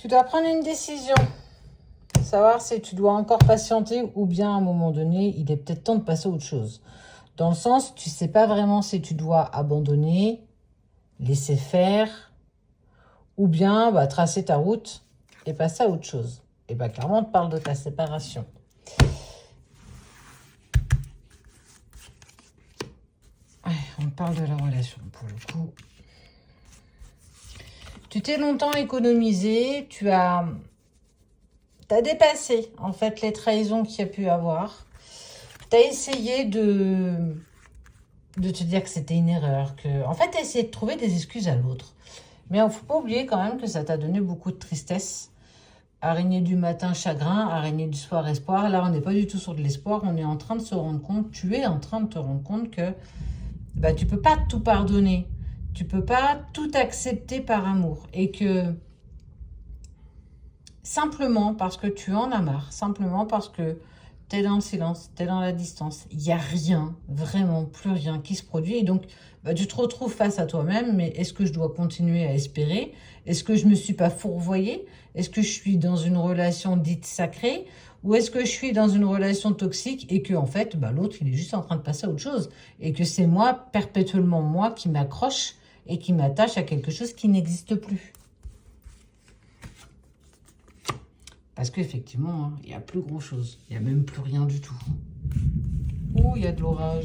Tu dois prendre une décision. Savoir si tu dois encore patienter ou bien à un moment donné, il est peut-être temps de passer à autre chose. Dans le sens, tu ne sais pas vraiment si tu dois abandonner, laisser faire, ou bien tracer ta route et passer à autre chose. Et clairement, on te parle de ta séparation. Ouais, on parle de la relation pour le coup. Tu t'es longtemps économisé, tu as dépassé en fait les trahisons qu'il y a pu avoir. Tu as essayé de te dire que c'était une erreur, en fait, tu as essayé de trouver des excuses à l'autre. Mais il ne faut pas oublier quand même que ça t'a donné beaucoup de tristesse. Araignée du matin, chagrin. Araignée du soir, espoir. Là, on n'est pas du tout sur de l'espoir. On est en train de se rendre compte, tu es en train de te rendre compte que tu ne peux pas tout pardonner. Tu ne peux pas tout accepter par amour. Et que simplement parce que tu en as marre, simplement parce que tu es dans le silence, tu es dans la distance, il n'y a rien, vraiment plus rien qui se produit. Et donc, tu te retrouves face à toi-même, mais est-ce que je dois continuer à espérer? Est-ce que je ne me suis pas fourvoyée? Est-ce que je suis dans une relation dite sacrée? Ou est-ce que je suis dans une relation toxique et que, en fait, l'autre, il est juste en train de passer à autre chose? Et que c'est moi, perpétuellement moi, qui m'accroche et qui m'attache à quelque chose qui n'existe plus. Parce qu'effectivement, il n'y a plus grand-chose. Il n'y a même plus rien du tout. Oh, il y a de l'orage.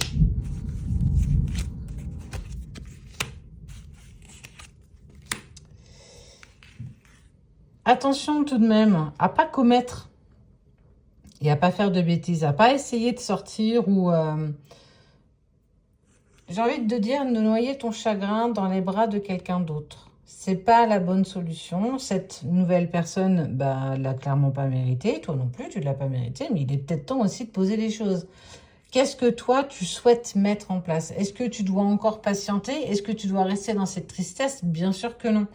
Attention tout de même à ne pas commettre et à ne pas faire de bêtises, à ne pas essayer de sortir ou... j'ai envie de te dire, de noyer ton chagrin dans les bras de quelqu'un d'autre. C'est pas la bonne solution. Cette nouvelle personne, l'a clairement pas mérité. Toi non plus, tu ne l'as pas mérité. Mais il est peut-être temps aussi de poser les choses. Qu'est-ce que toi, tu souhaites mettre en place? Est-ce que tu dois encore patienter? Est-ce que tu dois rester dans cette tristesse? Bien sûr que non.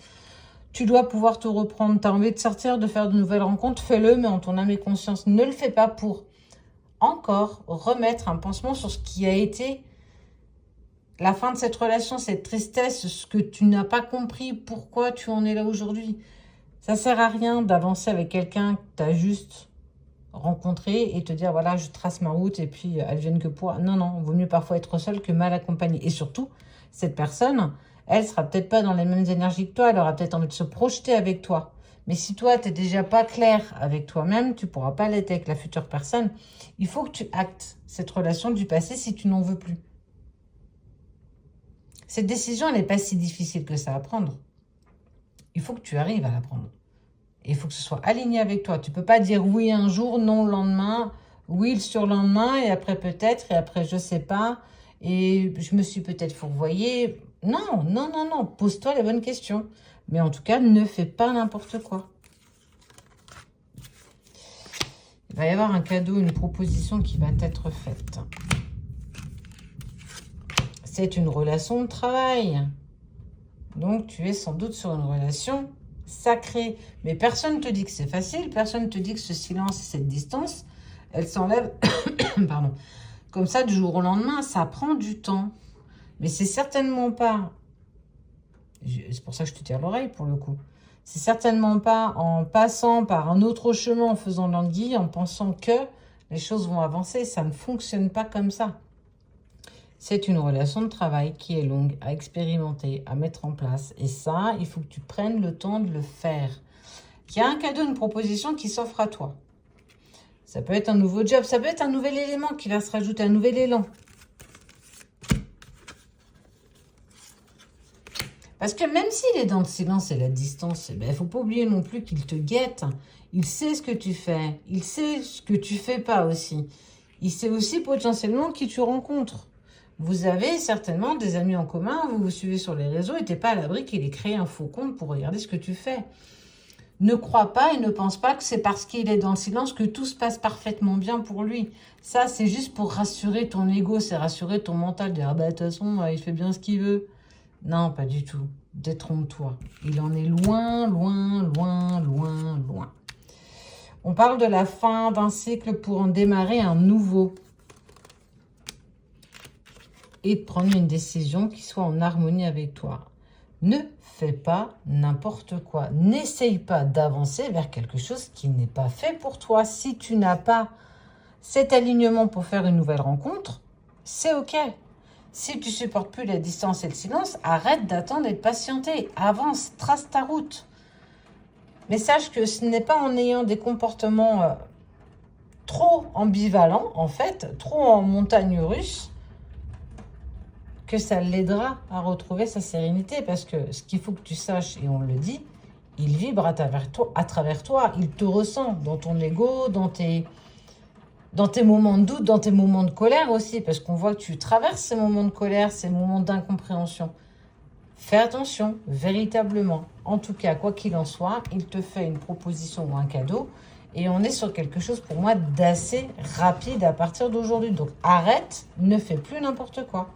Tu dois pouvoir te reprendre. Tu as envie de sortir, de faire de nouvelles rencontres? Fais-le, mais en ton âme et conscience. Ne le fais pas pour encore remettre un pansement sur ce qui a été la fin de cette relation, cette tristesse, ce que tu n'as pas compris, pourquoi tu en es là aujourd'hui. Ça sert à rien d'avancer avec quelqu'un que tu as juste rencontré et te dire, voilà, je trace ma route et puis elle vienne que pour... Non, non, il vaut mieux parfois être seul que mal accompagné. Et surtout, cette personne, elle sera peut-être pas dans les mêmes énergies que toi, elle aura peut-être envie de se projeter avec toi. Mais si toi, tu n'es déjà pas clair avec toi-même, tu ne pourras pas l'être avec la future personne. Il faut que tu actes cette relation du passé si tu n'en veux plus. Cette décision, elle n'est pas si difficile que ça à prendre. Il faut que tu arrives à la prendre. Et il faut que ce soit aligné avec toi. Tu ne peux pas dire oui un jour, non le lendemain, oui le surlendemain, et après peut-être, et après je ne sais pas, et je me suis peut-être fourvoyée. Non, non, non, non. Pose-toi les bonnes questions. Mais en tout cas, ne fais pas n'importe quoi. Il va y avoir un cadeau, une proposition qui va être faite. C'est une relation de travail. Donc, tu es sans doute sur une relation sacrée. Mais personne ne te dit que c'est facile. Personne ne te dit que ce silence et cette distance, elle s'enlève pardon, comme ça du jour au lendemain. Ça prend du temps. Mais c'est certainement pas... C'est pour ça que je te tire l'oreille pour le coup. C'est certainement pas en passant par un autre chemin, en faisant l'anguille, en pensant que les choses vont avancer. Ça ne fonctionne pas comme ça. C'est une relation de travail qui est longue à expérimenter, à mettre en place. Et ça, il faut que tu prennes le temps de le faire. Il y a un cadeau, une proposition qui s'offre à toi. Ça peut être un nouveau job, ça peut être un nouvel élément qui va se rajouter, un nouvel élan. Parce que même s'il est dans le silence et la distance, il ne faut pas oublier non plus qu'il te guette. Il sait ce que tu fais. Il sait ce que tu fais pas aussi. Il sait aussi potentiellement qui tu rencontres. Vous avez certainement des amis en commun, vous vous suivez sur les réseaux et tu n'es pas à l'abri qu'il ait créé un faux compte pour regarder ce que tu fais. Ne crois pas et ne pense pas que c'est parce qu'il est dans le silence que tout se passe parfaitement bien pour lui. Ça, c'est juste pour rassurer ton ego, c'est rassurer ton mental, dire « de toute façon, il fait bien ce qu'il veut ». Non, pas du tout. Détrompe-toi. Il en est loin, loin, loin, loin, loin. On parle de la fin d'un cycle pour en démarrer un nouveau. Et de prendre une décision qui soit en harmonie avec toi. Ne fais pas n'importe quoi. N'essaye pas d'avancer vers quelque chose qui n'est pas fait pour toi. Si tu n'as pas cet alignement pour faire une nouvelle rencontre, c'est OK. Si tu supportes plus la distance et le silence, arrête d'attendre et de patienter. Avance, trace ta route. Mais sache que ce n'est pas en ayant des comportements trop ambivalents, en fait, trop en montagne russe, que ça l'aidera à retrouver sa sérénité. Parce que ce qu'il faut que tu saches, et on le dit, il vibre à travers toi. Il te ressent dans ton ego, dans tes moments de doute, dans tes moments de colère aussi. Parce qu'on voit que tu traverses ces moments de colère, ces moments d'incompréhension. Fais attention, véritablement. En tout cas, quoi qu'il en soit, il te fait une proposition ou un cadeau. Et on est sur quelque chose, pour moi, d'assez rapide à partir d'aujourd'hui. Donc, arrête, ne fais plus n'importe quoi.